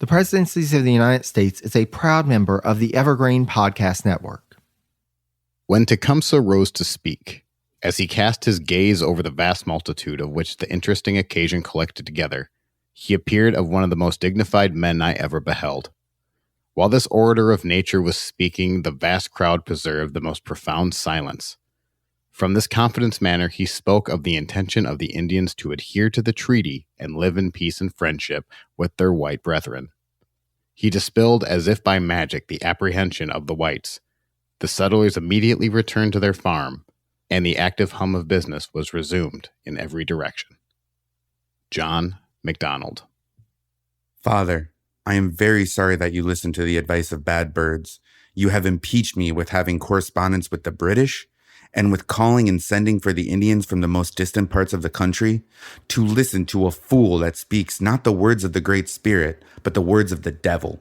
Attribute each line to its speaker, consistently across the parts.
Speaker 1: The Presidencies of the United States is a proud member of the Evergreen Podcast Network.
Speaker 2: When Tecumseh rose to speak, as he cast his gaze over the vast multitude of which the interesting occasion collected together, he appeared of one of the most dignified men I ever beheld. While this orator of nature was speaking, the vast crowd preserved the most profound silence. From this confident manner, he spoke of the intention of the Indians to adhere to the treaty and live in peace and friendship with their white brethren. He dispelled, as if by magic, the apprehension of the whites. The settlers immediately returned to their farm, and the active hum of business was resumed in every direction. John MacDonald.
Speaker 3: Father, I am very sorry that you listened to the advice of bad birds. You have impeached me with having correspondence with the British and with calling and sending for the Indians from the most distant parts of the country to listen to a fool that speaks not the words of the Great Spirit, but the words of the devil.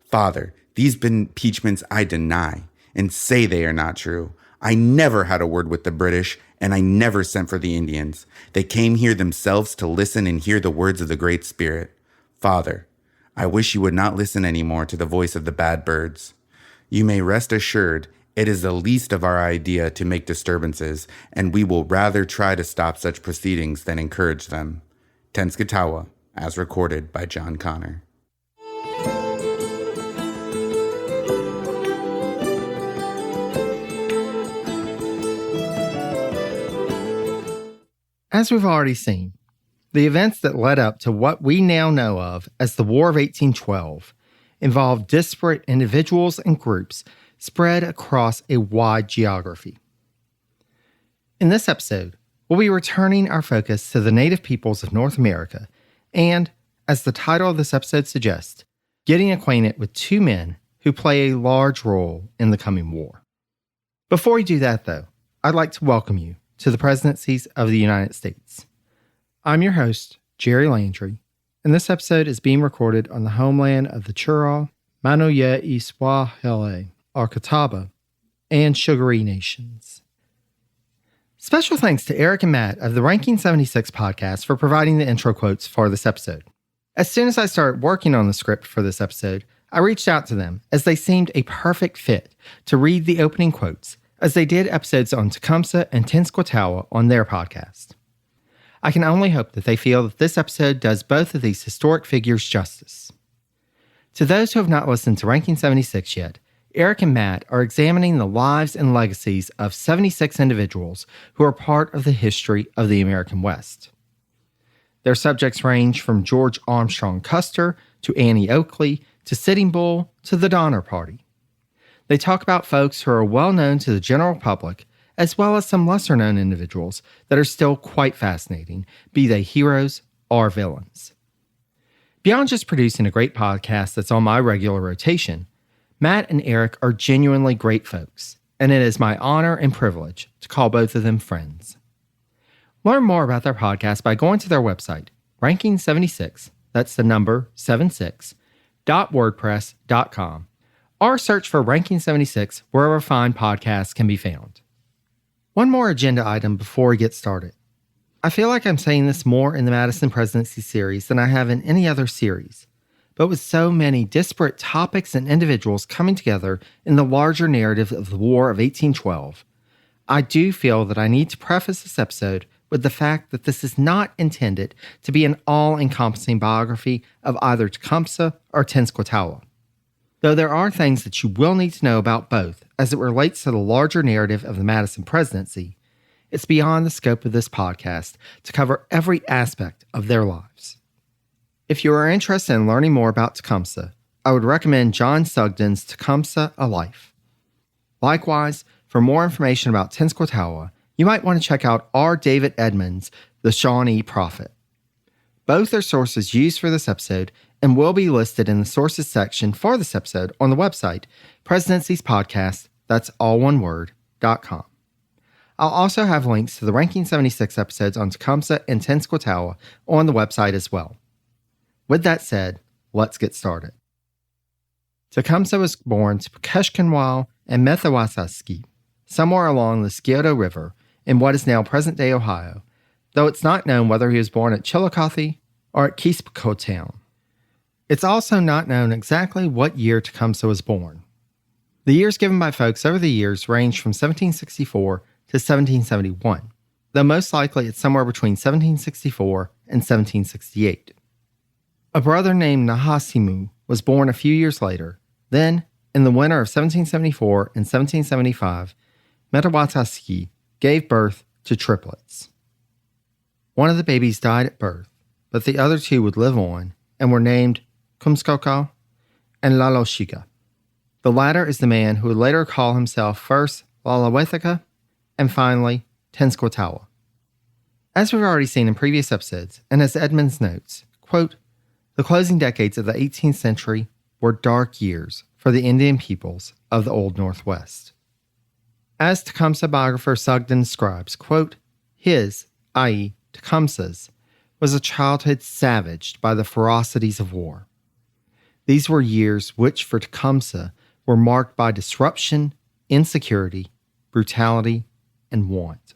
Speaker 3: Father, these impeachments I deny and say they are not true. I never had a word with the British, and I never sent for the Indians. They came here themselves to listen and hear the words of the Great Spirit. Father, I wish you would not listen anymore to the voice of the bad birds. You may rest assured it is the least of our idea to make disturbances, and we will rather try to stop such proceedings than encourage them. Tenskwatawa, as recorded by John Connor.
Speaker 1: As we've already seen, the events that led up to what we now know of as the War of 1812 involved disparate individuals and groups spread across a wide geography. In this episode, we'll be returning our focus to the native peoples of North America and, as the title of this episode suggests, getting acquainted with two men who play a large role in the coming war. Before we do that, though, I'd like to welcome you to the Presidencies of the United States. I'm your host, Jerry Landry, and this episode is being recorded on the homeland of the Chura, Manoye Iswahili, Catawba, and Sugaree nations. Special thanks to Eric and Matt of the Ranking 76 podcast for providing the intro quotes for this episode. As soon as I started working on the script for this episode, I reached out to them as they seemed a perfect fit to read the opening quotes, as they did episodes on Tecumseh and Tenskwatawa on their podcast. I can only hope that they feel that this episode does both of these historic figures justice. To those who have not listened to Ranking 76 yet, Eric and Matt are examining the lives and legacies of 76 individuals who are part of the history of the American West. Their subjects range from George Armstrong Custer to Annie Oakley to Sitting Bull to the Donner Party. They talk about folks who are well known to the general public, as well as some lesser-known individuals that are still quite fascinating, be they heroes or villains. Beyond just producing a great podcast that's on my regular rotation, Matt and Eric are genuinely great folks, and it is my honor and privilege to call both of them friends. Learn more about their podcast by going to their website, Ranking76, that's the number 76.wordpress.com, or search for Ranking 76 wherever fine podcasts can be found. One more agenda item before we get started. I feel like I'm saying this more in the Madison Presidency series than I have in any other series, but with so many disparate topics and individuals coming together in the larger narrative of the War of 1812, I do feel that I need to preface this episode with the fact that this is not intended to be an all-encompassing biography of either Tecumseh or Tenskwatawa. Though there are things that you will need to know about both as it relates to the larger narrative of the Madison Presidency, it's beyond the scope of this podcast to cover every aspect of their lives. If you are interested in learning more about Tecumseh, I would recommend John Sugden's Tecumseh, A Life. Likewise, for more information about Tenskwatawa, you might want to check out R. David Edmonds' The Shawnee Prophet. Both are sources used for this episode and will be listed in the sources section for this episode on the website, Presidencies Podcast, that's all one word.com. I'll also have links to the Ranking 76 episodes on Tecumseh and Tenskwatawa on the website as well. With that said, let's get started. Tecumseh was born to Pekeshkenwau and Methawasaski, somewhere along the Scioto River in what is now present-day Ohio, though it's not known whether he was born at Chillicothe or at Keespico Town. It's also not known exactly what year Tecumseh was born. The years given by folks over the years range from 1764 to 1771, though most likely it's somewhere between 1764 and 1768. A brother named Nahasimu was born a few years later. Then, in the winter of 1774 and 1775, Metawataski gave birth to triplets. One of the babies died at birth, but the other two would live on and were named Kumskoko and Laloshiga. The latter is the man who would later call himself first Lalawethika and finally Tenskwatawa. As we've already seen in previous episodes, and as Edmonds notes, quote, the closing decades of the 18th century were dark years for the Indian peoples of the Old Northwest. As Tecumseh biographer Sugden describes, quote, his, i.e., Tecumseh's, was a childhood savaged by the ferocities of war. These were years which, for Tecumseh, were marked by disruption, insecurity, brutality, and want.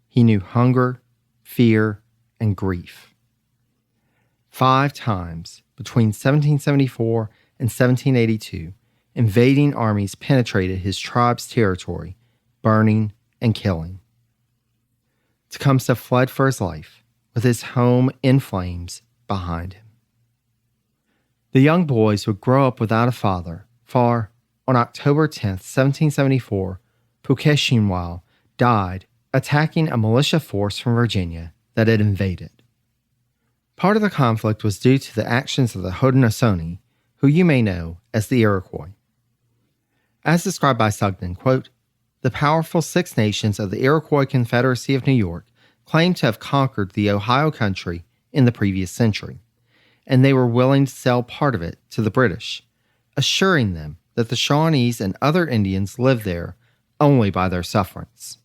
Speaker 1: He knew hunger, fear, and grief. 5 times between 1774 and 1782, invading armies penetrated his tribe's territory, burning and killing. Tecumseh fled for his life, with his home in flames behind him. The young boys would grow up without a father, for on October 10, 1774, Pukeshinwau died attacking a militia force from Virginia that had invaded. Part of the conflict was due to the actions of the Haudenosaunee, who you may know as the Iroquois. As described by Sugden, quote, the powerful Six Nations of the Iroquois Confederacy of New York claimed to have conquered the Ohio country in the previous century, and they were willing to sell part of it to the British, assuring them that the Shawnees and other Indians lived there only by their sufferance.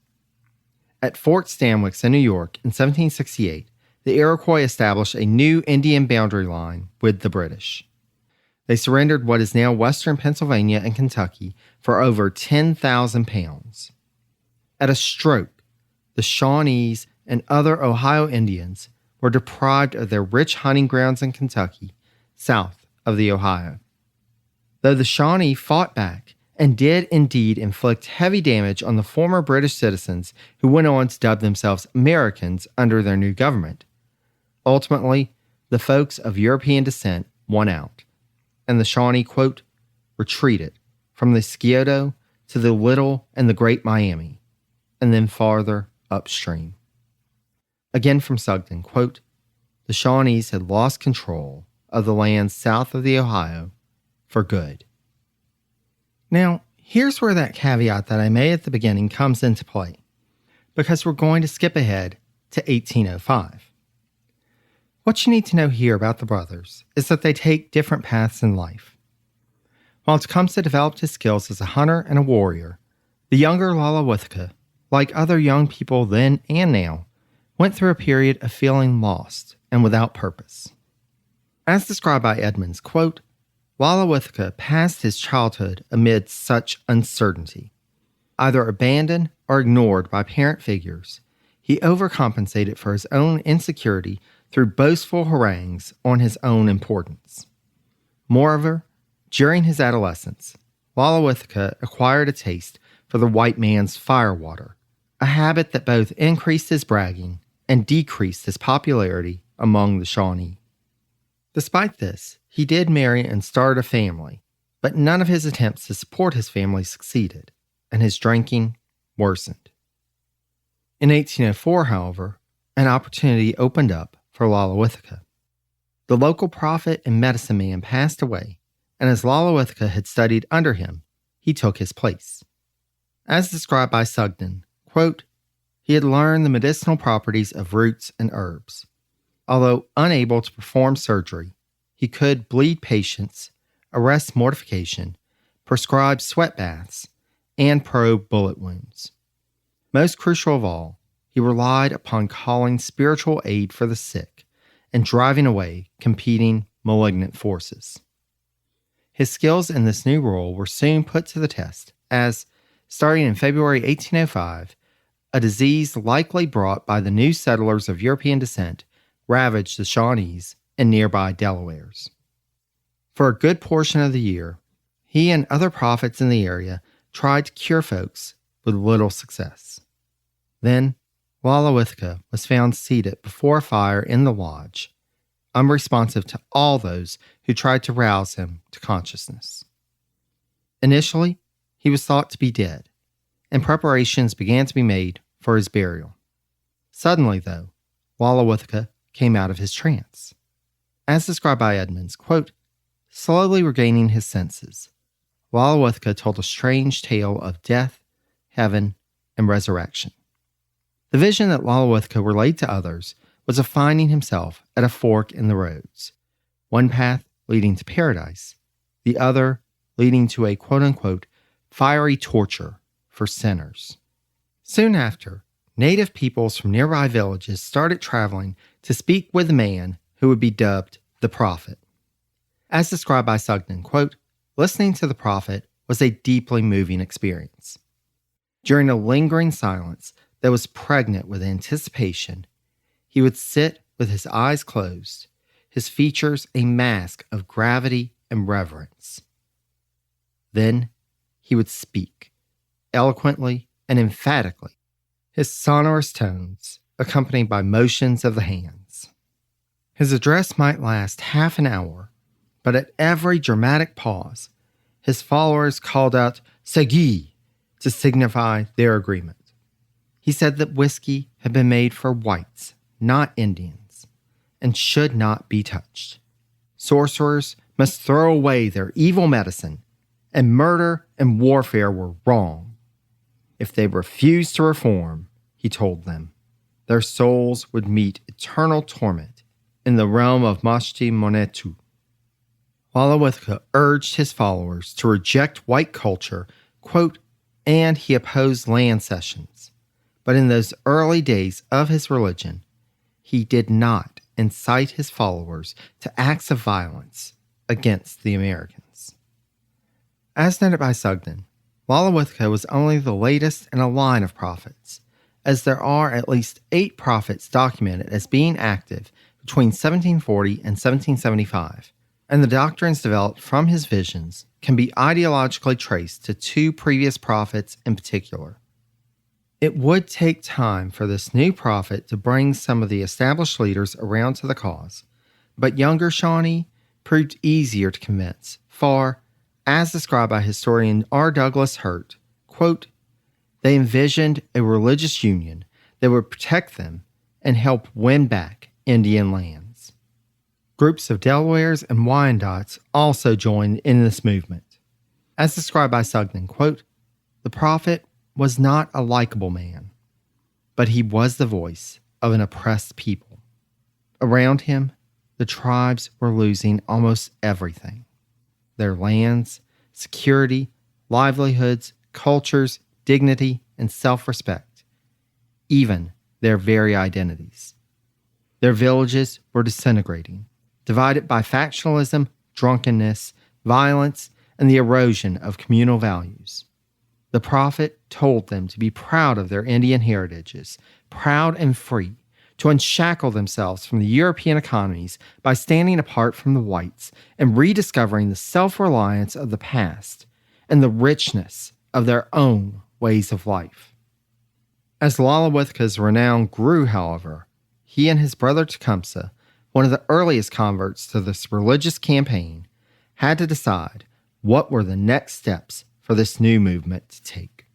Speaker 1: At Fort Stanwix in New York in 1768, the Iroquois established a new Indian boundary line with the British. They surrendered what is now western Pennsylvania and Kentucky for over 10,000 pounds. At a stroke, the Shawnees and other Ohio Indians were deprived of their rich hunting grounds in Kentucky, south of the Ohio. Though the Shawnee fought back and did indeed inflict heavy damage on the former British citizens who went on to dub themselves Americans under their new government, ultimately, the folks of European descent won out, and the Shawnee, quote, retreated from the Scioto to the Little and the Great Miami, and then farther upstream. Again from Sugden, quote, the Shawnees had lost control of the lands south of the Ohio for good. Now, here's where that caveat that I made at the beginning comes into play, because we're going to skip ahead to 1805. What you need to know here about the brothers is that they take different paths in life. While Tecumseh developed his skills as a hunter and a warrior, the younger Lalawethika, like other young people then and now, went through a period of feeling lost and without purpose. As described by Edmonds, quote, Lalawethika passed his childhood amid such uncertainty. Either abandoned or ignored by parent figures, he overcompensated for his own insecurity through boastful harangues on his own importance. Moreover, during his adolescence, Lalawethika acquired a taste for the white man's firewater, a habit that both increased his bragging and decreased his popularity among the Shawnee. Despite this, he did marry and start a family, but none of his attempts to support his family succeeded, and his drinking worsened. In 1804, however, an opportunity opened up for Lalawethika. The local prophet and medicine man passed away, and as Lalawethika had studied under him, he took his place. As described by Sugden, quote, he had learned the medicinal properties of roots and herbs. Although unable to perform surgery, he could bleed patients, arrest mortification, prescribe sweat baths, and probe bullet wounds. Most crucial of all, he relied upon calling spiritual aid for the sick and driving away competing malignant forces. His skills in this new role were soon put to the test as, starting in February 1805, a disease likely brought by the new settlers of European descent ravaged the Shawnees and nearby Delawares. For a good portion of the year, he and other prophets in the area tried to cure folks with little success. Then, Walawithka was found seated before a fire in the lodge, unresponsive to all those who tried to rouse him to consciousness. Initially, he was thought to be dead, and preparations began to be made for his burial. Suddenly, though, Walawithka came out of his trance. As described by Edmonds, quote, slowly regaining his senses, Walawithka told a strange tale of death, heaven, and resurrection. The vision that Walawithka relayed to others was of finding himself at a fork in the roads, one path leading to paradise, the other leading to a quote-unquote fiery torture for sinners. Soon after, native peoples from nearby villages started traveling to speak with the man who would be dubbed the prophet. As described by Sugden, quote, listening to the prophet was a deeply moving experience. During a lingering silence that was pregnant with anticipation, he would sit with his eyes closed, his features a mask of gravity and reverence. Then he would speak, eloquently and emphatically, his sonorous tones accompanied by motions of the hands. His address might last half an hour, but at every dramatic pause, his followers called out "Sagi" to signify their agreement. He said that whiskey had been made for whites, not Indians, and should not be touched. Sorcerers must throw away their evil medicine, and murder and warfare were wrong. If they refused to reform, he told them, their souls would meet eternal torment in the realm of Mashti Monetu. Walawithka urged his followers to reject white culture, quote, and he opposed land cessions. But in those early days of his religion, he did not incite his followers to acts of violence against the Americans. As noted by Sugden, Walawithka was only the latest in a line of prophets, as there are at least 8 prophets documented as being active between 1740 and 1775, and the doctrines developed from his visions can be ideologically traced to 2 previous prophets in particular. It would take time for this new prophet to bring some of the established leaders around to the cause, but younger Shawnee proved easier to convince, for, as described by historian R. Douglas Hurt, quote, they envisioned a religious union that would protect them and help win back Indian lands. Groups of Delawares and Wyandottes also joined in this movement. As described by Sugden, quote, the prophet was not a likable man, but he was the voice of an oppressed people. Around him, the tribes were losing almost everything. Their lands, security, livelihoods, cultures, dignity, and self-respect, even their very identities. Their villages were disintegrating, divided by factionalism, drunkenness, violence, and the erosion of communal values. The prophet told them to be proud of their Indian heritages, proud and free, to unshackle themselves from the European economies by standing apart from the whites and rediscovering the self-reliance of the past and the richness of their own ways of life. As Walawithka's renown grew, however, he and his brother Tecumseh, one of the earliest converts to this religious campaign, had to decide what were the next steps for this new movement to take.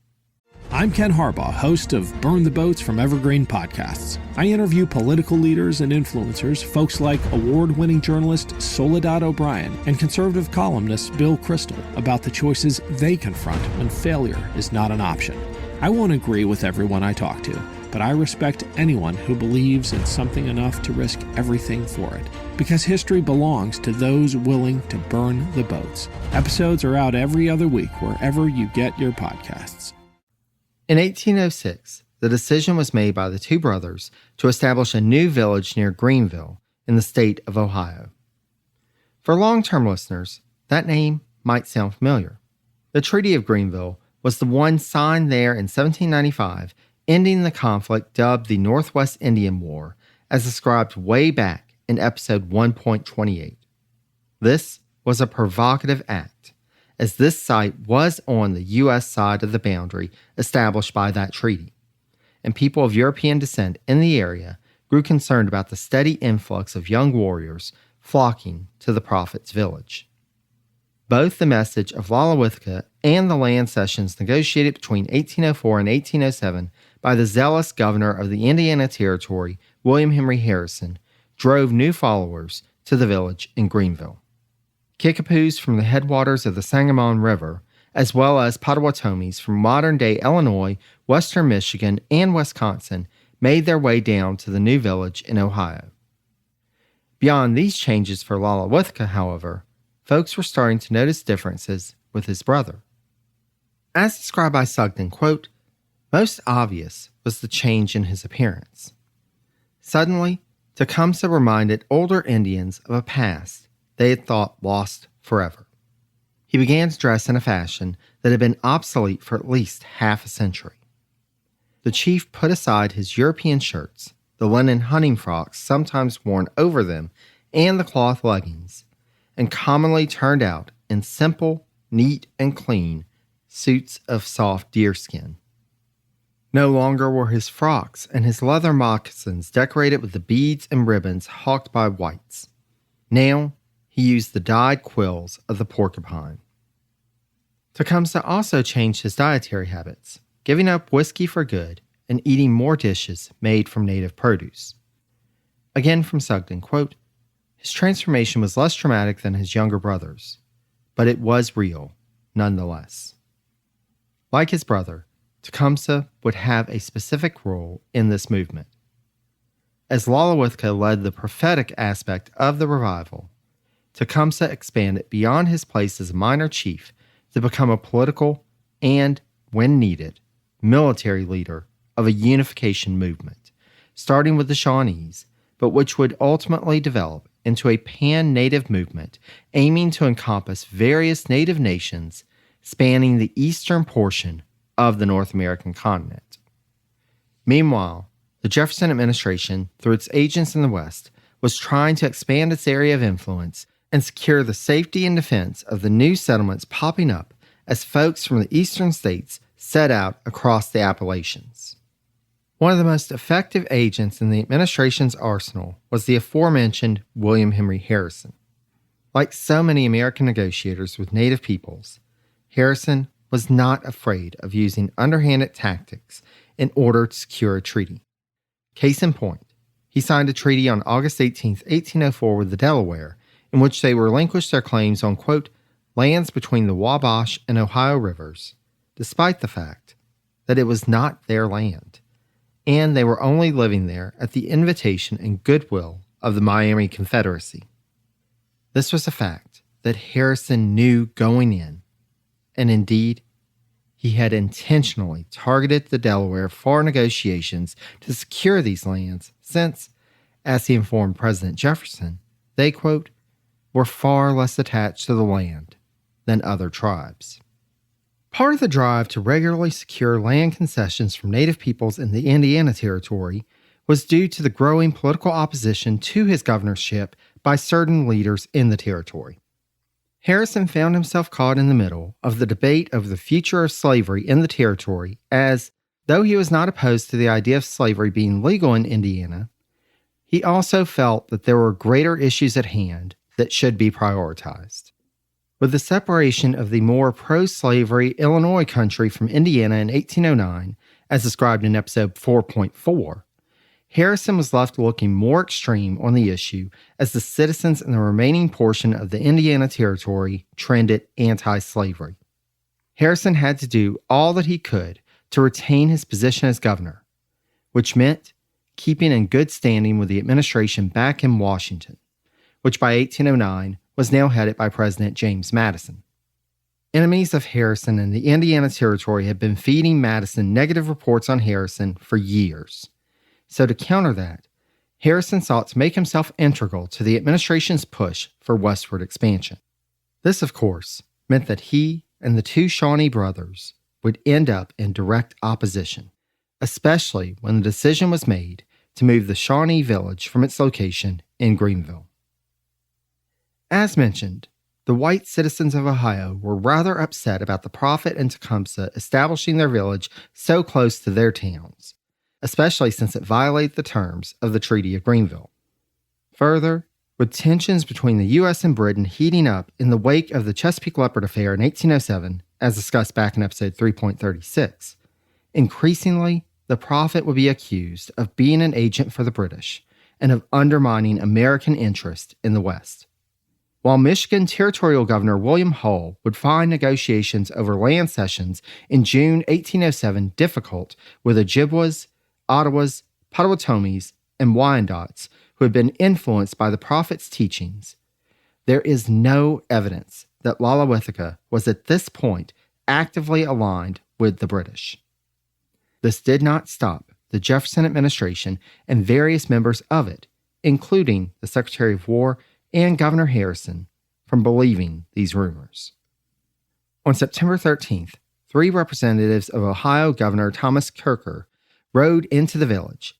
Speaker 4: I'm Ken Harbaugh, host of Burn the Boats from Evergreen Podcasts. I interview political leaders and influencers, folks like award-winning journalist Soledad O'Brien and conservative columnist Bill Kristol, about the choices they confront when failure is not an option. I won't agree with everyone I talk to, but I respect anyone who believes in something enough to risk everything for it. Because history belongs to those willing to burn the boats. Episodes are out every other week wherever you get your podcasts.
Speaker 1: In 1806, the decision was made by the 2 brothers to establish a new village near Greenville in the state of Ohio. For long-term listeners, that name might sound familiar. The Treaty of Greenville was the one signed there in 1795, ending the conflict dubbed the Northwest Indian War, as described way back in episode 1.28. This was a provocative act, as this site was on the U.S. side of the boundary established by that treaty, and people of European descent in the area grew concerned about the steady influx of young warriors flocking to the prophet's village. Both the message of Lalawithka and the land cessions negotiated between 1804 and 1807 by the zealous governor of the Indiana Territory, William Henry Harrison, drove new followers to the village in Greenville. Kickapoos from the headwaters of the Sangamon River, as well as Potawatomis from modern-day Illinois, western Michigan, and Wisconsin, made their way down to the new village in Ohio. Beyond these changes for Lalawithka, however, folks were starting to notice differences with his brother. As described by Sugden, quote, most obvious was the change in his appearance. Suddenly, Tecumseh reminded older Indians of a past they had thought lost forever. He began to dress in a fashion that had been obsolete for at least half a century. The chief put aside his European shirts, the linen hunting frocks sometimes worn over them, and the cloth leggings, and commonly turned out in simple, neat, and clean suits of soft deerskin. No longer were his frocks and his leather moccasins decorated with the beads and ribbons hawked by whites. Now, he used the dyed quills of the porcupine. Tecumseh also changed his dietary habits, giving up whiskey for good and eating more dishes made from native produce. Again from Sugden, quote, his transformation was less dramatic than his younger brother's, but it was real, nonetheless. Like his brother, Tecumseh would have a specific role in this movement. As Lalawithka led the prophetic aspect of the revival, Tecumseh expanded beyond his place as a minor chief to become a political and, when needed, military leader of a unification movement, starting with the Shawnees, but which would ultimately develop into a pan-native movement aiming to encompass various native nations spanning the eastern portion of the North American continent. Meanwhile, the Jefferson administration, through its agents in the West, was trying to expand its area of influence and secure the safety and defense of the new settlements popping up as folks from the eastern states set out across the Appalachians. One of the most effective agents in the administration's arsenal was the aforementioned William Henry Harrison. Like so many American negotiators with native peoples, Harrison was not afraid of using underhanded tactics in order to secure a treaty. Case in point, he signed a treaty on August 18, 1804 with the Delaware, in which they relinquished their claims on, quote, lands between the Wabash and Ohio rivers, despite the fact that it was not their land, and they were only living there at the invitation and goodwill of the Miami Confederacy. This was a fact that Harrison knew going in, and indeed, he had intentionally targeted the Delaware for negotiations to secure these lands since, as he informed President Jefferson, they, quote, were far less attached to the land than other tribes. Part of the drive to regularly secure land concessions from native peoples in the Indiana Territory was due to the growing political opposition to his governorship by certain leaders in the territory. Harrison found himself caught in the middle of the debate over the future of slavery in the territory as, though he was not opposed to the idea of slavery being legal in Indiana, he also felt that there were greater issues at hand that should be prioritized. With the separation of the more pro-slavery Illinois country from Indiana in 1809, as described in episode 4.4, Harrison was left looking more extreme on the issue as the citizens in the remaining portion of the Indiana Territory trended anti-slavery. Harrison had to do all that he could to retain his position as governor, which meant keeping in good standing with the administration back in Washington, which by 1809 was now headed by President James Madison. Enemies of Harrison in the Indiana Territory had been feeding Madison negative reports on Harrison for years. So to counter that, Harrison sought to make himself integral to the administration's push for westward expansion. This, of course, meant that he and the two Shawnee brothers would end up in direct opposition, especially when the decision was made to move the Shawnee village from its location in Greenville. As mentioned, the white citizens of Ohio were rather upset about the Prophet and Tecumseh establishing their village so close to their towns, especially since it violated the terms of the Treaty of Greenville. Further, with tensions between the U.S. and Britain heating up in the wake of the Chesapeake Leopard Affair in 1807, as discussed back in episode 3.36, increasingly, the Prophet would be accused of being an agent for the British and of undermining American interest in the West. While Michigan Territorial Governor William Hull would find negotiations over land cessions in June 1807 difficult with Ojibwas, Ottawas, Potawatomis, and Wyandots who had been influenced by the Prophet's teachings, there is no evidence that Lalawithika was at this point actively aligned with the British. This did not stop the Jefferson administration and various members of it, including the Secretary of War and Governor Harrison, from believing these rumors. On September 13th, 3 representatives of Ohio Governor Thomas Kirker rode into the village,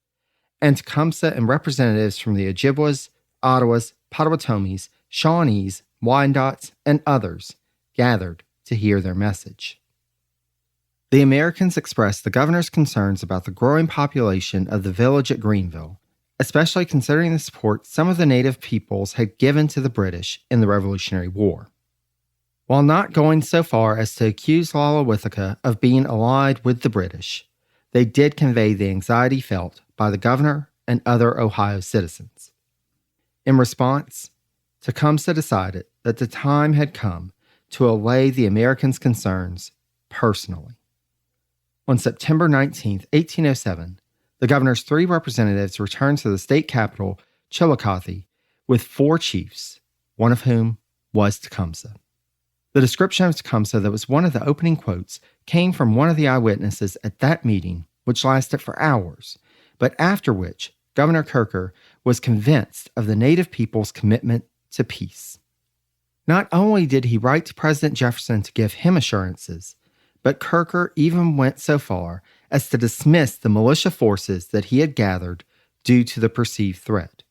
Speaker 1: and Tecumseh and representatives from the Ojibwas, Ottawas, Potawatomis, Shawnees, Wyandots, and others gathered to hear their message. The Americans expressed the governor's concerns about the growing population of the village at Greenville, especially considering the support some of the native peoples had given to the British in the Revolutionary War. While not going so far as to accuse Lalawithika of being allied with the British, they did convey the anxiety felt by the governor and other Ohio citizens. In response, Tecumseh decided that the time had come to allay the Americans' concerns personally. On September 19, 1807, the governor's 3 representatives returned to the state capital, Chillicothe, with 4 chiefs, one of whom was Tecumseh. The description of Tecumseh that was one of the opening quotes came from one of the eyewitnesses at that meeting, which lasted for hours, but after which Governor Kirker was convinced of the native people's commitment to peace. Not only did he write to President Jefferson to give him assurances, but Kirker even went so far as to dismiss the militia forces that he had gathered due to the perceived threat.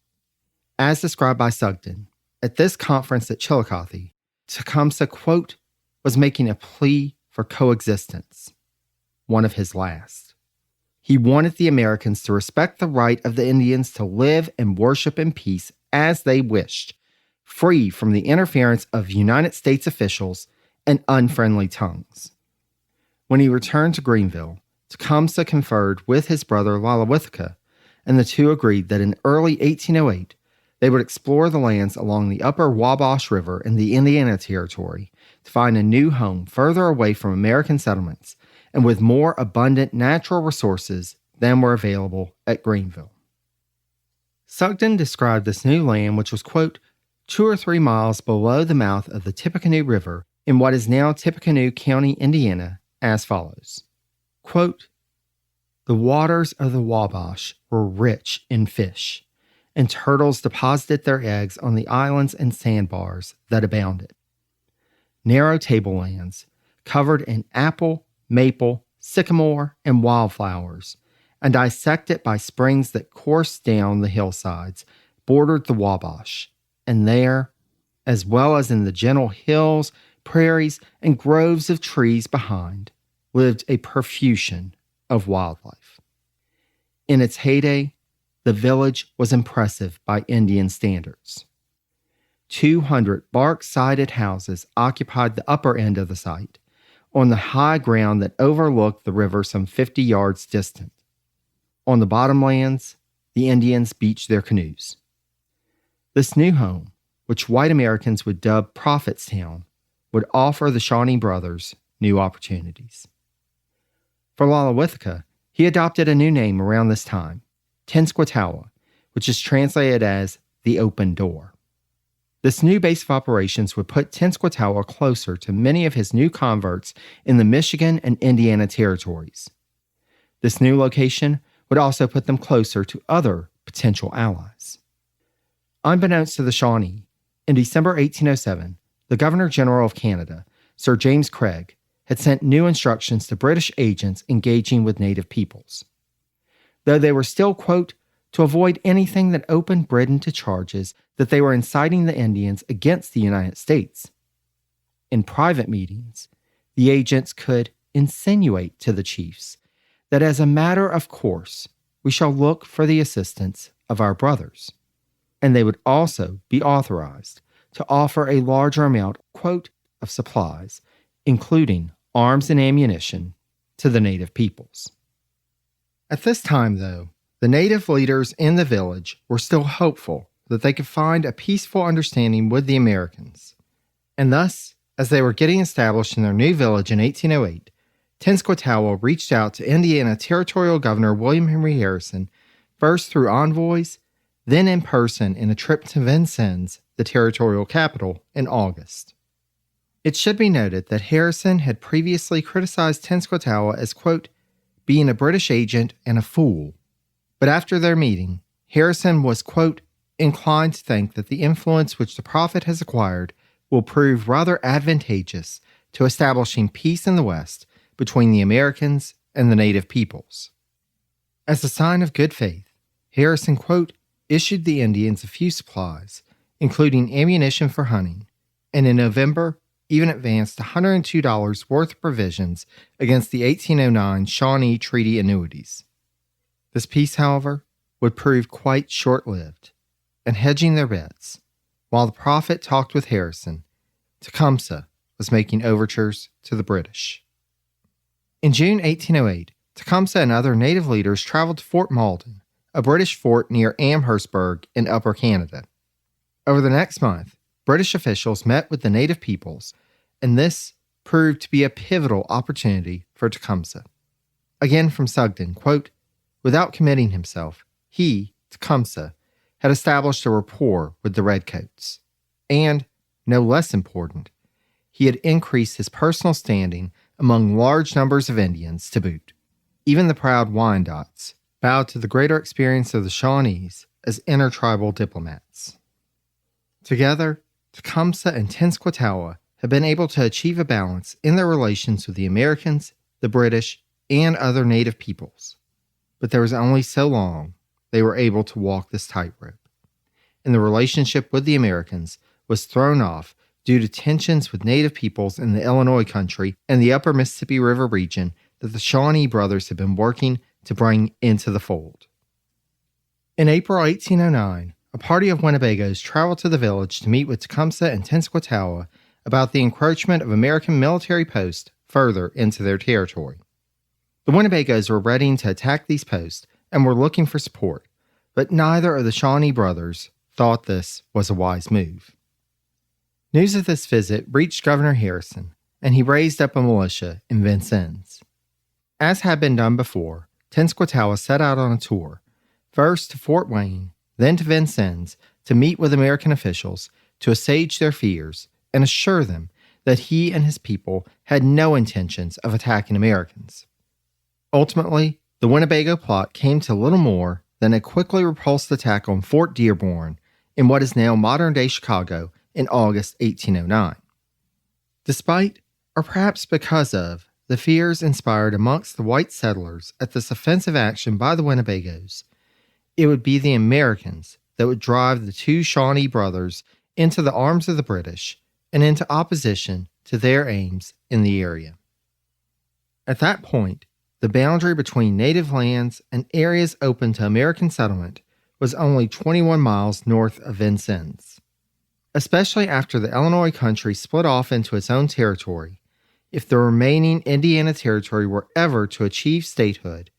Speaker 1: As described by Sugden, at this conference at Chillicothe, Tecumseh, quote, was making a plea for coexistence, one of his last. He wanted the Americans to respect the right of the Indians to live and worship in peace as they wished, free from the interference of United States officials and unfriendly tongues. When he returned to Greenville, Tecumseh conferred with his brother Lalawithika, and the two agreed that in early 1808, they would explore the lands along the upper Wabash River in the Indiana Territory to find a new home further away from American settlements and with more abundant natural resources than were available at Greenville. Sugden described this new land, which was, quote, 2 or 3 miles below the mouth of the Tippecanoe River in what is now Tippecanoe County, Indiana, as follows. Quote, the waters of the Wabash were rich in fish, and turtles deposited their eggs on the islands and sandbars that abounded. Narrow tablelands, covered in apple, maple, sycamore, and wildflowers, and dissected by springs that coursed down the hillsides, bordered the Wabash, and there, as well as in the gentle hills, prairies, and groves of trees behind, lived a profusion of wildlife. In its heyday, the village was impressive by Indian standards. 200 bark-sided houses occupied the upper end of the site, on the high ground that overlooked the river some 50 yards distant. On the bottomlands, the Indians beached their canoes. This new home, which white Americans would dub Prophetstown, would offer the Shawnee brothers new opportunities. For Lalawithika, he adopted a new name around this time, Tenskwatawa, which is translated as the open door. This new base of operations would put Tenskwatawa closer to many of his new converts in the Michigan and Indiana territories. This new location would also put them closer to other potential allies. Unbeknownst to the Shawnee, in December 1807, the Governor-General of Canada, Sir James Craig, had sent new instructions to British agents engaging with native peoples. Though they were still, quote, to avoid anything that opened Britain to charges that they were inciting the Indians against the United States, In private meetings, the agents could insinuate to the chiefs that as a matter of course, we shall look for the assistance of our brothers. And they would also be authorized to offer a larger amount, quote, of supplies, including arms and ammunition, to the native peoples. At this time, though, the native leaders in the village were still hopeful that they could find a peaceful understanding with the Americans. And thus, as they were getting established in their new village in 1808, Tenskwatawa reached out to Indiana Territorial Governor William Henry Harrison, first through envoys, then in person in a trip to Vincennes, the territorial capital, in August. It should be noted that Harrison had previously criticized Tenskwatawa as, quote, being a British agent and a fool. But after their meeting, Harrison was, quote, inclined to think that the influence which the prophet has acquired will prove rather advantageous to establishing peace in the West between the Americans and the native peoples. As a sign of good faith, Harrison, quote, issued the Indians a few supplies, including ammunition for hunting, and in November even advanced $102 worth of provisions against the 1809 Shawnee Treaty annuities. This peace, however, would prove quite short-lived, and hedging their bets, while the prophet talked with Harrison, Tecumseh was making overtures to the British. In June 1808, Tecumseh and other native leaders traveled to Fort Malden, a British fort near Amherstburg in Upper Canada. Over the next month, British officials met with the native peoples, and this proved to be a pivotal opportunity for Tecumseh. Again from Sugden, quote, without committing himself, he, Tecumseh, had established a rapport with the Redcoats. And, no less important, he had increased his personal standing among large numbers of Indians to boot. Even the proud Wyandots bowed to the greater experience of the Shawnees as intertribal diplomats. Together, Tecumseh and Tenskwatawa had been able to achieve a balance in their relations with the Americans, the British, and other native peoples. But there was only so long they were able to walk this tightrope. And the relationship with the Americans was thrown off due to tensions with native peoples in the Illinois country and the upper Mississippi River region that the Shawnee brothers had been working to bring into the fold. In April 1809, a party of Winnebagos traveled to the village to meet with Tecumseh and Tenskwatawa about the encroachment of American military posts further into their territory. The Winnebagos were ready to attack these posts and were looking for support, but neither of the Shawnee brothers thought this was a wise move. News of this visit reached Governor Harrison, and he raised up a militia in Vincennes. As had been done before, Tenskwatawa set out on a tour, first to Fort Wayne, then to Vincennes, to meet with American officials, to assuage their fears, and assure them that he and his people had no intentions of attacking Americans. Ultimately, the Winnebago plot came to little more than a quickly repulsed attack on Fort Dearborn in what is now modern-day Chicago in August 1809. Despite, or perhaps because of, the fears inspired amongst the white settlers at this offensive action by the Winnebagos, it would be the Americans that would drive the two Shawnee brothers into the arms of the British and into opposition to their aims in the area. At that point, the boundary between native lands and areas open to American settlement was only 21 miles north of Vincennes. Especially after the Illinois country split off into its own territory, if the remaining Indiana territory were ever to achieve statehood,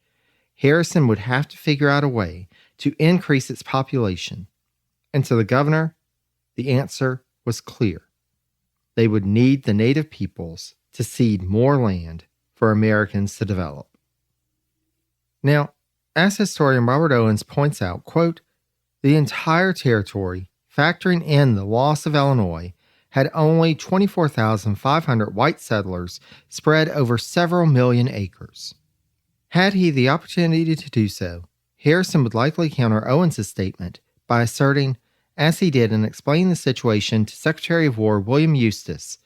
Speaker 1: Harrison would have to figure out a way to increase its population. And to the governor, the answer was clear. They would need the native peoples to cede more land for Americans to develop. Now, as historian Robert Owens points out, quote, the entire territory, factoring in the loss of Illinois, had only 24,500 white settlers spread over several million acres. Had he the opportunity to do so, Harrison would likely counter Owens' statement by asserting, as he did in explaining the situation to Secretary of War William Eustis,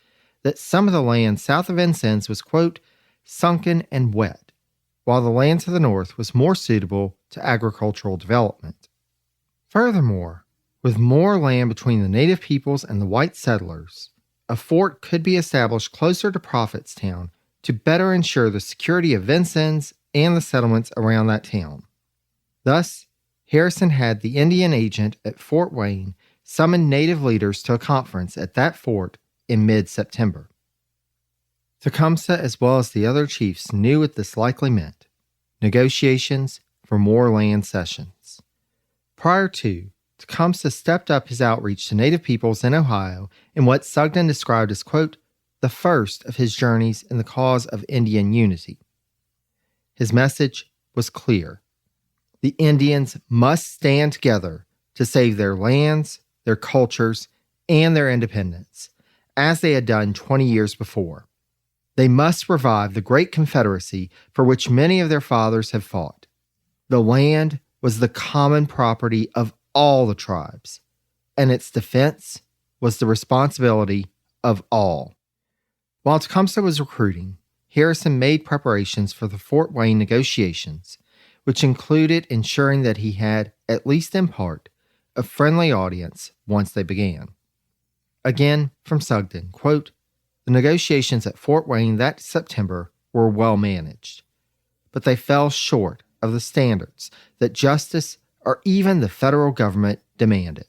Speaker 1: that some of the land south of Vincennes was, quote, sunken and wet, while the land to the north was more suitable to agricultural development. Furthermore, with more land between the native peoples and the white settlers, a fort could be established closer to Prophetstown to better ensure the security of Vincennes and the settlements around that town. Thus, Harrison had the Indian agent at Fort Wayne summon native leaders to a conference at that fort in mid-September. Tecumseh, as well as the other chiefs, knew what this likely meant: negotiations for more land cessions. Prior to, Tecumseh stepped up his outreach to native peoples in Ohio in what Sugden described as, quote, the first of his journeys in the cause of Indian unity. His message was clear. The Indians must stand together to save their lands, their cultures, and their independence, as they had done 20 years before. They must revive the great confederacy for which many of their fathers have fought. The land was the common property of all the tribes, and its defense was the responsibility of all. While Tecumseh was recruiting, Harrison made preparations for the Fort Wayne negotiations, which included ensuring that he had, at least in part, a friendly audience once they began. Again, from Sugden, quote, the negotiations at Fort Wayne that September were well managed, but they fell short of the standards that justice or even the federal government demanded.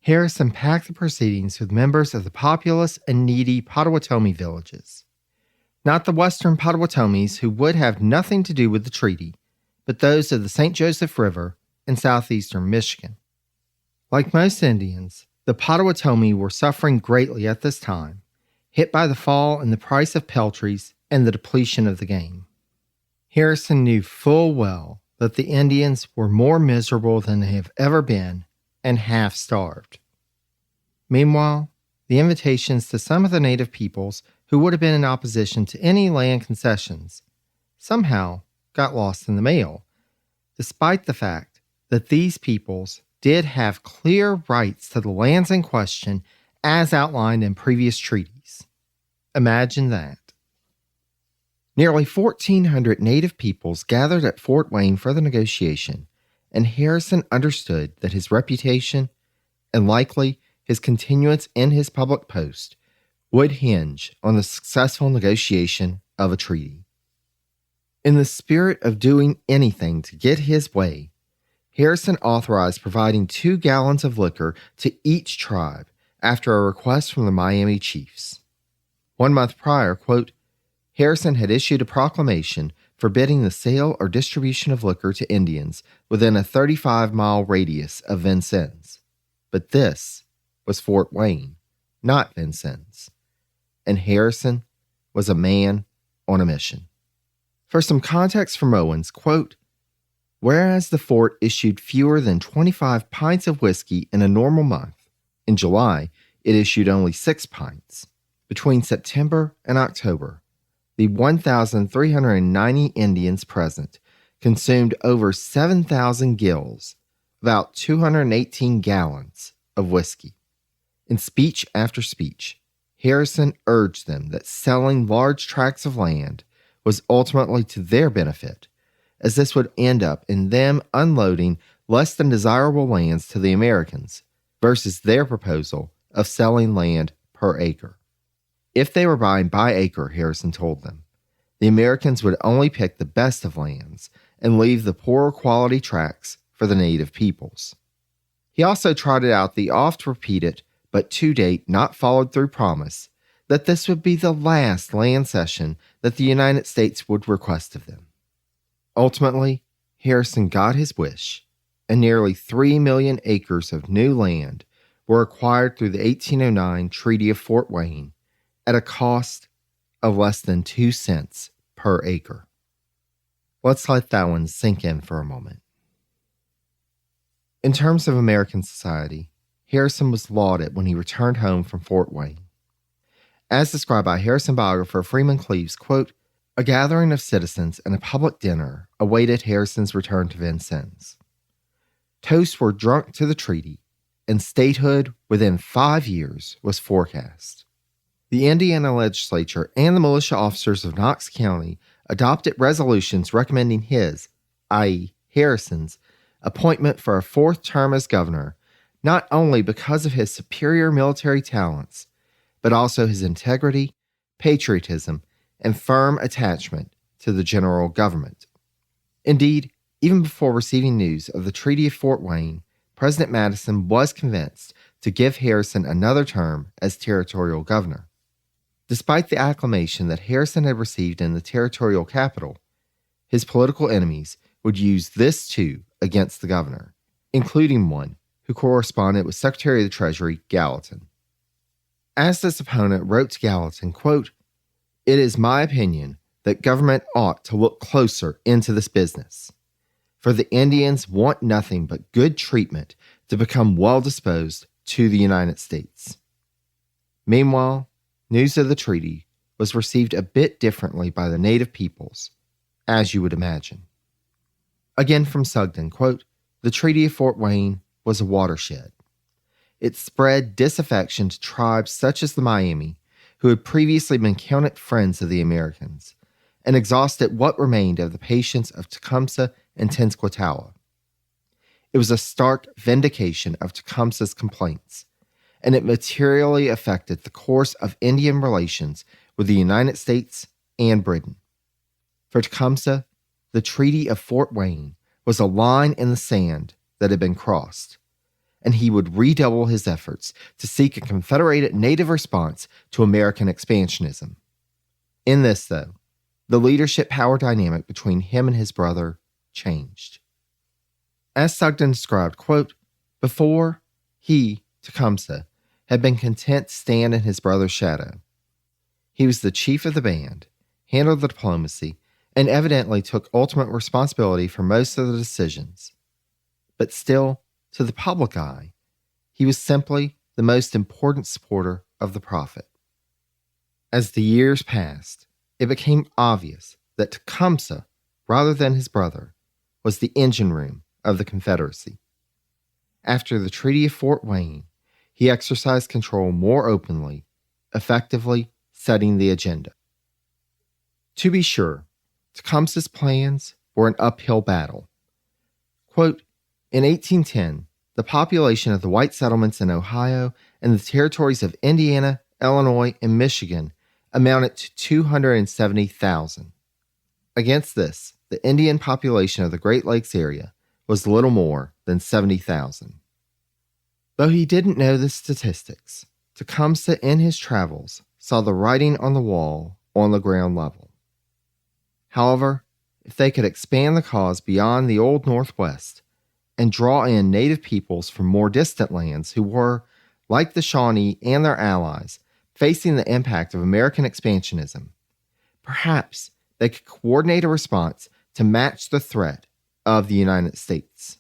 Speaker 1: Harrison packed the proceedings with members of the populous and needy Potawatomi villages. Not the western Potawatomis who would have nothing to do with the treaty, but those of the St. Joseph River in southeastern Michigan. Like most Indians, the Potawatomi were suffering greatly at this time, hit by the fall in the price of peltries and the depletion of the game. Harrison knew full well that the Indians were more miserable than they have ever been and half-starved. Meanwhile, the invitations to some of the native peoples who would have been in opposition to any land concessions somehow got lost in the mail, despite the fact that these peoples did have clear rights to the lands in question as outlined in previous treaties. Imagine that. Nearly 1,400 native peoples gathered at Fort Wayne for the negotiation, and Harrison understood that his reputation, and likely his continuance in his public post, would hinge on the successful negotiation of a treaty. In the spirit of doing anything to get his way, Harrison authorized providing 2 gallons of liquor to each tribe after a request from the Miami chiefs. 1 month prior, quote, Harrison had issued a proclamation forbidding the sale or distribution of liquor to Indians within a 35-mile radius of Vincennes. But this was Fort Wayne, not Vincennes. And Harrison was a man on a mission. For some context from Owens, quote, whereas the fort issued fewer than 25 pints of whiskey in a normal month, in July it issued only 6 pints. Between September and October, the 1,390 Indians present consumed over 7,000 gills, about 218 gallons of whiskey. In speech after speech, Harrison urged them that selling large tracts of land was ultimately to their benefit, as this would end up in them unloading less than desirable lands to the Americans versus their proposal of selling land per acre. If they were buying by acre, Harrison told them, the Americans would only pick the best of lands and leave the poorer quality tracts for the native peoples. He also trotted out the oft-repeated, but to date not followed through promise, that this would be the last land cession that the United States would request of them. Ultimately, Harrison got his wish, and nearly 3 million acres of new land were acquired through the 1809 Treaty of Fort Wayne at a cost of less than 2 cents per acre. Let's let that one sink in for a moment. In terms of American society, Harrison was lauded when he returned home from Fort Wayne. As described by Harrison biographer Freeman Cleaves, quote, a gathering of citizens and a public dinner awaited Harrison's return to Vincennes. Toasts were drunk to the treaty, and statehood within 5 years was forecast. The Indiana legislature and the militia officers of Knox County adopted resolutions recommending his, i.e., Harrison's, appointment for a 4th term as governor, not only because of his superior military talents, but also his integrity, patriotism, and firm attachment to the general government. Indeed, even before receiving news of the Treaty of Fort Wayne, President Madison was convinced to give Harrison another term as territorial governor. Despite the acclamation that Harrison had received in the territorial capital, his political enemies would use this too against the governor, including one who corresponded with Secretary of the Treasury Gallatin. As this opponent wrote to Gallatin, quote, "It is my opinion that government ought to look closer into this business, for the Indians want nothing but good treatment to become well-disposed to the United States." Meanwhile, news of the treaty was received a bit differently by the native peoples, as you would imagine. Again from Sugden, quote, "The Treaty of Fort Wayne was a watershed. It spread disaffection to tribes such as the Miami, who had previously been counted friends of the Americans, and exhausted what remained of the patience of Tecumseh and Tenskwatawa. It was a stark vindication of Tecumseh's complaints, and it materially affected the course of Indian relations with the United States and Britain. For Tecumseh, the Treaty of Fort Wayne was a line in the sand that had been crossed, and he would redouble his efforts to seek a confederated native response to American expansionism. In this, though, the leadership power dynamic between him and his brother changed. As Sugden described, quote, "Before, he, Tecumseh, had been content to stand in his brother's shadow. He was the chief of the band, handled the diplomacy, and evidently took ultimate responsibility for most of the decisions. But still, to the public eye, he was simply the most important supporter of the prophet. As the years passed, it became obvious that Tecumseh, rather than his brother, was the engine room of the Confederacy. After the Treaty of Fort Wayne, he exercised control more openly, effectively setting the agenda. To be sure, Tecumseh's plans were an uphill battle. Quote, "In 1810, the population of the white settlements in Ohio and the territories of Indiana, Illinois, and Michigan amounted to 270,000. Against this, the Indian population of the Great Lakes area was little more than 70,000. Though he didn't know the statistics, Tecumseh in his travels saw the writing on the wall on the ground level. However, if they could expand the cause beyond the Old Northwest and draw in native peoples from more distant lands who were, like the Shawnee and their allies, facing the impact of American expansionism, perhaps they could coordinate a response to match the threat of the United States.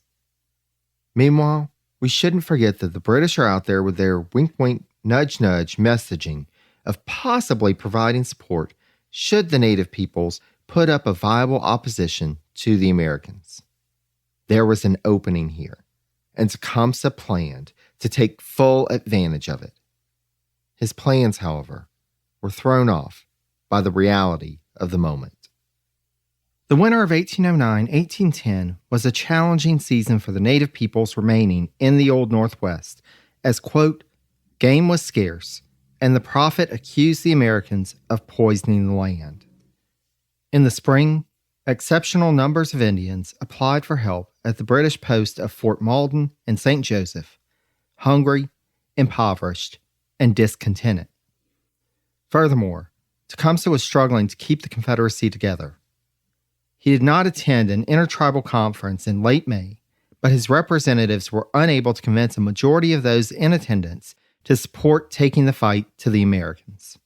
Speaker 1: Meanwhile, we shouldn't forget that the British are out there with their wink-wink, nudge-nudge messaging of possibly providing support should the native peoples put up a viable opposition to the Americans. There was an opening here, and Tecumseh planned to take full advantage of it. His plans, however, were thrown off by the reality of the moment. The winter of 1809-1810 was a challenging season for the native peoples remaining in the Old Northwest, as, quote, "game was scarce, and the prophet accused the Americans of poisoning the land." In the spring, exceptional numbers of Indians applied for help at the British post of Fort Malden and St. Joseph, hungry, impoverished, and discontented. Furthermore, Tecumseh was struggling to keep the Confederacy together. He did not attend an intertribal conference in late May, but his representatives were unable to convince a majority of those in attendance to support taking the fight to the Americans.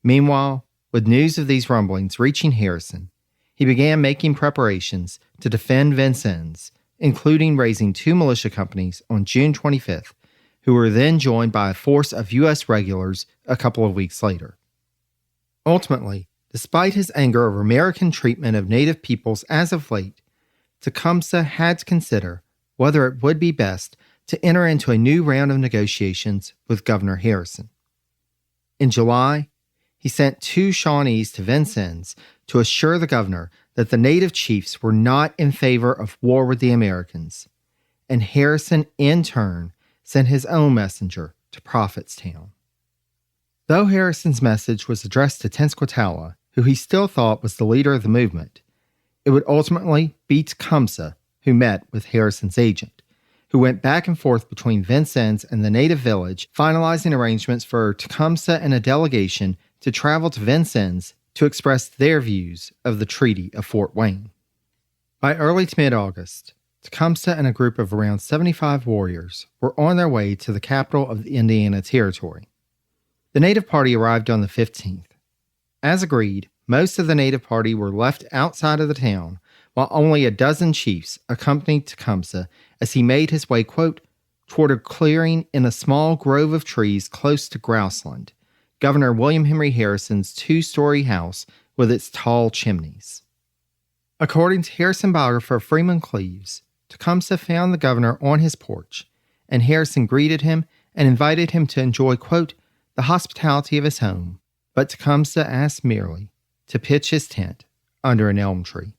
Speaker 1: Meanwhile, with news of these rumblings reaching Harrison, he began making preparations to defend Vincennes, including raising 2 militia companies on June 25th, who were then joined by a force of U.S. regulars a couple of weeks later. Ultimately, despite his anger over American treatment of native peoples as of late, Tecumseh had to consider whether it would be best to enter into a new round of negotiations with Governor Harrison. In July, he sent 2 Shawnees to Vincennes to assure the governor that the native chiefs were not in favor of war with the Americans, and Harrison, in turn, sent his own messenger to Prophetstown. Though Harrison's message was addressed to Tenskwatawa, who he still thought was the leader of the movement, it would ultimately be Tecumseh who met with Harrison's agent, who went back and forth between Vincennes and the native village, finalizing arrangements for Tecumseh and a delegation to travel to Vincennes to express their views of the Treaty of Fort Wayne. By early to mid-August, Tecumseh and a group of around 75 warriors were on their way to the capital of the Indiana Territory. The Native Party arrived on the 15th. As agreed, most of the Native Party were left outside of the town, while only a dozen chiefs accompanied Tecumseh as he made his way, quote, toward a clearing in a small grove of trees close to Grouseland, Governor William Henry Harrison's two-story house with its tall chimneys. According to Harrison biographer Freeman Cleaves, Tecumseh found the governor on his porch, and Harrison greeted him and invited him to enjoy, quote, the hospitality of his home, but Tecumseh asked merely to pitch his tent under an elm tree.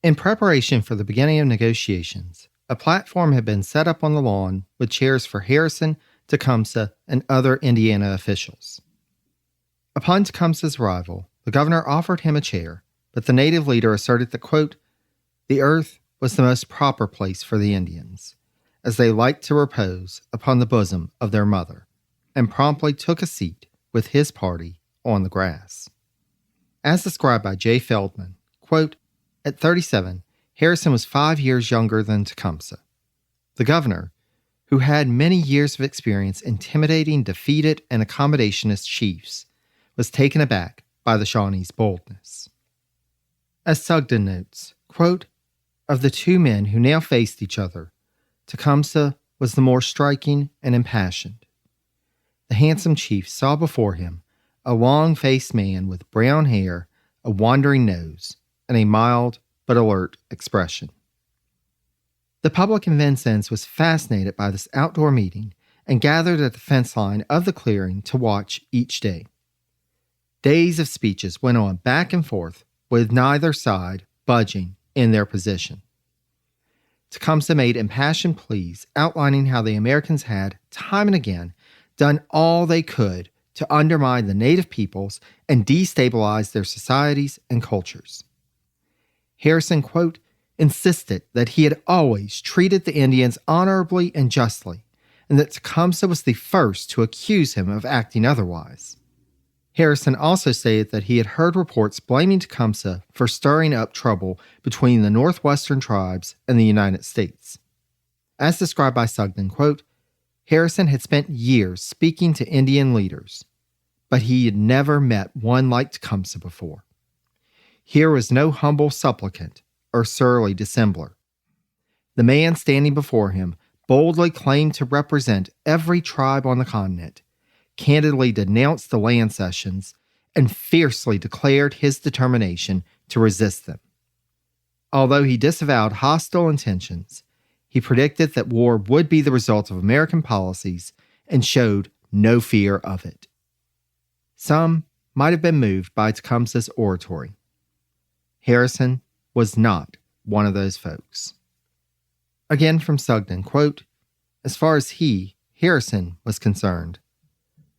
Speaker 1: In preparation for the beginning of negotiations, a platform had been set up on the lawn with chairs for Harrison, Tecumseh, and other Indiana officials. Upon Tecumseh's arrival, the governor offered him a chair, but the native leader asserted that, quote, the earth was the most proper place for the Indians, as they liked to repose upon the bosom of their mother, and promptly took a seat with his party on the grass. As described by J. Feldman, quote, at 37, Harrison was 5 years younger than Tecumseh. The governor, who had many years of experience intimidating defeated and accommodationist chiefs, was taken aback by the Shawnee's boldness. As Sugden notes, quote, of the two men who now faced each other, Tecumseh was the more striking and impassioned. The handsome chief saw before him a long-faced man with brown hair, a wandering nose, and a mild but alert expression. The public in Vincennes was fascinated by this outdoor meeting and gathered at the fence line of the clearing to watch each day. Days of speeches went on back and forth, with neither side budging in their position. Tecumseh made impassioned pleas outlining how the Americans had, time and again, done all they could to undermine the native peoples and destabilize their societies and cultures. Harrison, quote, insisted that he had always treated the Indians honorably and justly, and that Tecumseh was the first to accuse him of acting otherwise. Harrison also stated that he had heard reports blaming Tecumseh for stirring up trouble between the northwestern tribes and the United States. As described by Sugden, quote, Harrison had spent years speaking to Indian leaders, but he had never met one like Tecumseh before. Here was no humble supplicant or surly dissembler. The man standing before him boldly claimed to represent every tribe on the continent, candidly denounced the land cessions, and fiercely declared his determination to resist them. Although he disavowed hostile intentions, he predicted that war would be the result of American policies and showed no fear of it. Some might have been moved by Tecumseh's oratory. Harrison was not one of those folks. Again from Sugden, quote, as far as Harrison, was concerned,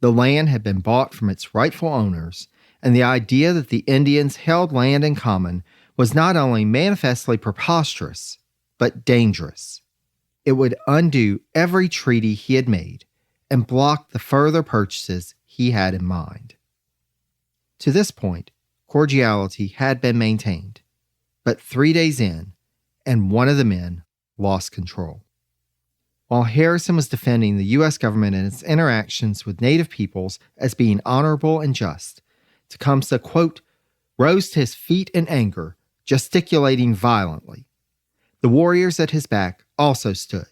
Speaker 1: the land had been bought from its rightful owners, and the idea that the Indians held land in common was not only manifestly preposterous, but dangerous. It would undo every treaty he had made and block the further purchases he had in mind. To this point, cordiality had been maintained, but 3 days in, and one of the men lost control. While Harrison was defending the U.S. government and its interactions with Native peoples as being honorable and just, Tecumseh, quote, rose to his feet in anger, gesticulating violently. The warriors at his back also stood.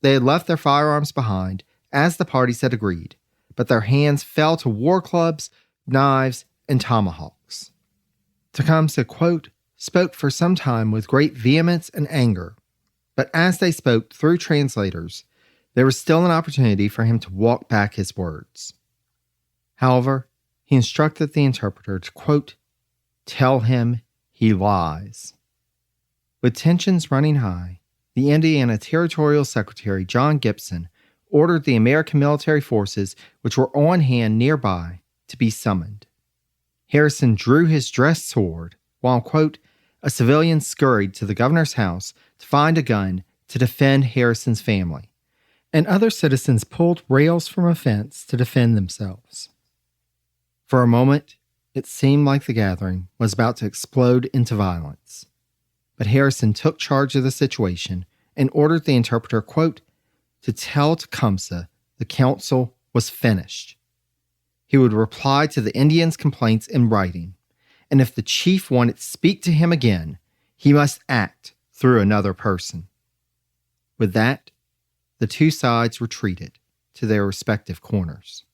Speaker 1: They had left their firearms behind, as the parties had agreed, but their hands fell to war clubs, knives, and tomahawks. Tecumseh, quote, spoke for some time with great vehemence and anger, but as they spoke through translators, there was still an opportunity for him to walk back his words. However, he instructed the interpreter to, quote, tell him he lies. With tensions running high, the Indiana Territorial Secretary John Gibson ordered the American military forces, which were on hand nearby, to be summoned. Harrison drew his dress sword while, quote, a civilian scurried to the governor's house to find a gun to defend Harrison's family, and other citizens pulled rails from a fence to defend themselves. For a moment, it seemed like the gathering was about to explode into violence. But Harrison took charge of the situation and ordered the interpreter, quote, to tell Tecumseh the council was finished. He would reply to the Indians' complaints in writing, and if the chief wanted to speak to him again, he must act through another person. With that, the two sides retreated to their respective corners.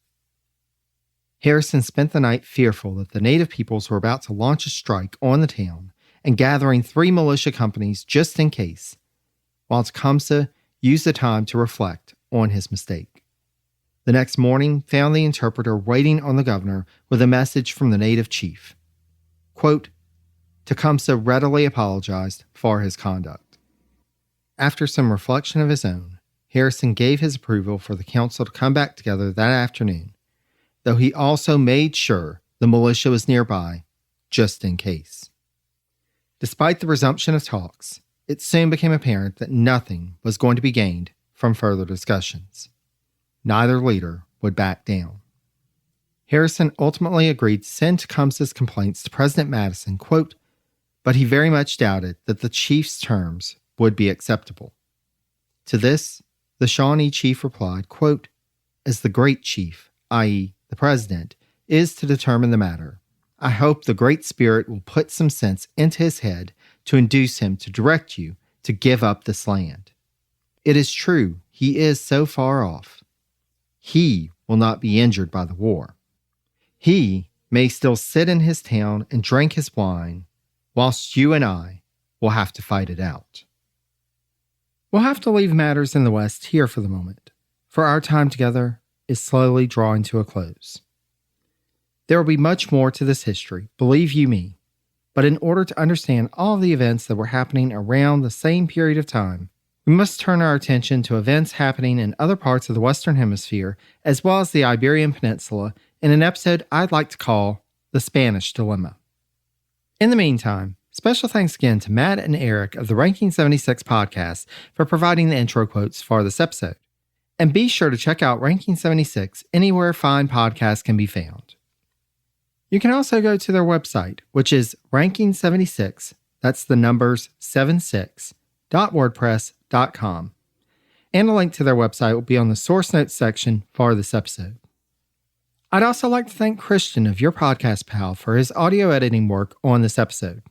Speaker 1: Harrison spent the night fearful that the native peoples were about to launch a strike on the town and gathering 3 militia companies just in case, while Tecumseh used the time to reflect on his mistake. The next morning found the interpreter waiting on the governor with a message from the native chief. Quote, Tecumseh readily apologized for his conduct. After some reflection of his own, Harrison gave his approval for the council to come back together that afternoon, though he also made sure the militia was nearby, just in case. Despite the resumption of talks, it soon became apparent that nothing was going to be gained from further discussions. Neither leader would back down. Harrison ultimately agreed to send Tecumseh's complaints to President Madison, quote, but he very much doubted that the chief's terms would be acceptable. To this, the Shawnee chief replied, quote, as the great chief, i.e., the president, is to determine the matter, I hope the Great Spirit will put some sense into his head to induce him to direct you to give up this land. It is true, he is so far off. He will not be injured by the war. He may still sit in his town and drink his wine, whilst you and I will have to fight it out. We'll have to leave matters in the West here for the moment, for our time together is slowly drawing to a close. There will be much more to this history, believe you me, but in order to understand all the events that were happening around the same period of time, we must turn our attention to events happening in other parts of the Western Hemisphere, as well as the Iberian Peninsula, in an episode I'd like to call The Spanish Dilemma. In the meantime, special thanks again to Matt and Eric of the Ranking 76 podcast for providing the intro quotes for this episode. And be sure to check out Ranking 76 anywhere fine podcasts can be found. You can also go to their website, which is Ranking76, that's the numbers 76.wordpress.com. And a link to their website will be on the source notes section for this episode. I'd also like to thank Christian of Your Podcast Pal for his audio editing work on this episode.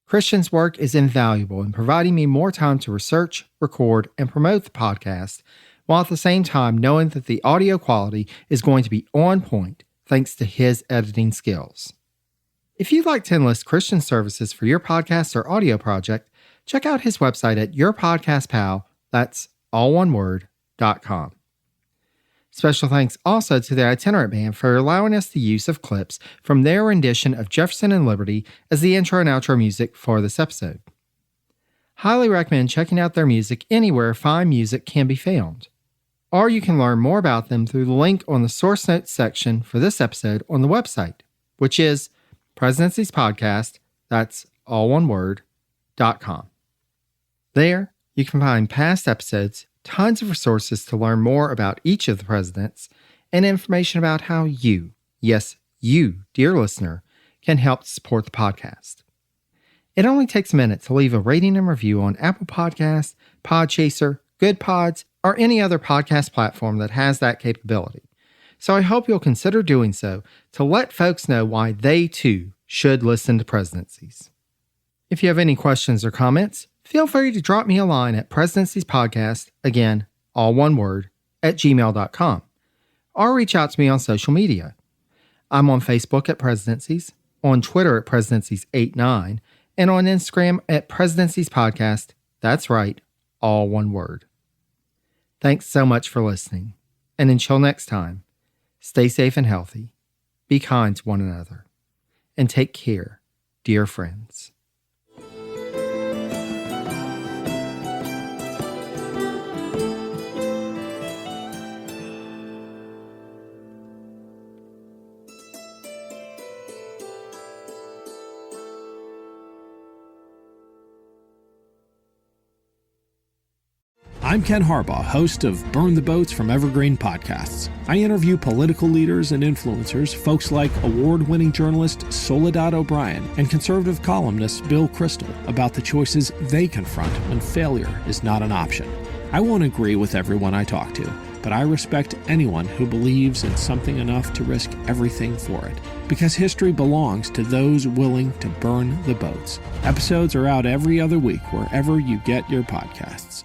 Speaker 1: Christian's work is invaluable in providing me more time to research, record, and promote the podcast, while at the same time knowing that the audio quality is going to be on point thanks to his editing skills. If you'd like to enlist Christian services for your podcast or audio project, check out his website at yourpodcastpal, that's all one word.com. Special thanks also to the Itinerant Band for allowing us the use of clips from their rendition of Jefferson and Liberty as the intro and outro music for this episode. Highly recommend checking out their music anywhere fine music can be found. Or you can learn more about them through the link on the source notes section for this episode on the website, which is Presidencies Podcast, that's all one word.com. There, you can find past episodes, tons of resources to learn more about each of the presidents, and information about how you, yes, you, dear listener, can help to support the podcast. It only takes a minute to leave a rating and review on Apple Podcasts, Podchaser, Good Pods, or any other podcast platform that has that capability. So I hope you'll consider doing so to let folks know why they too should listen to Presidencies. If you have any questions or comments, feel free to drop me a line at presidentiespodcast, again, all one word, @gmail.com, or reach out to me on social media. I'm on Facebook at Presidencies, on Twitter at Presidencies89, and on Instagram at presidentiespodcast, that's right, all one word. Thanks so much for listening, and until next time, stay safe and healthy, be kind to one another, and take care, dear friends.
Speaker 4: I'm Ken Harbaugh, host of Burn the Boats from Evergreen Podcasts. I interview political leaders and influencers, folks like award-winning journalist Soledad O'Brien and conservative columnist Bill Kristol, about the choices they confront when failure is not an option. I won't agree with everyone I talk to, but I respect anyone who believes in something enough to risk everything for it. Because history belongs to those willing to burn the boats. Episodes are out every other week wherever you get your podcasts.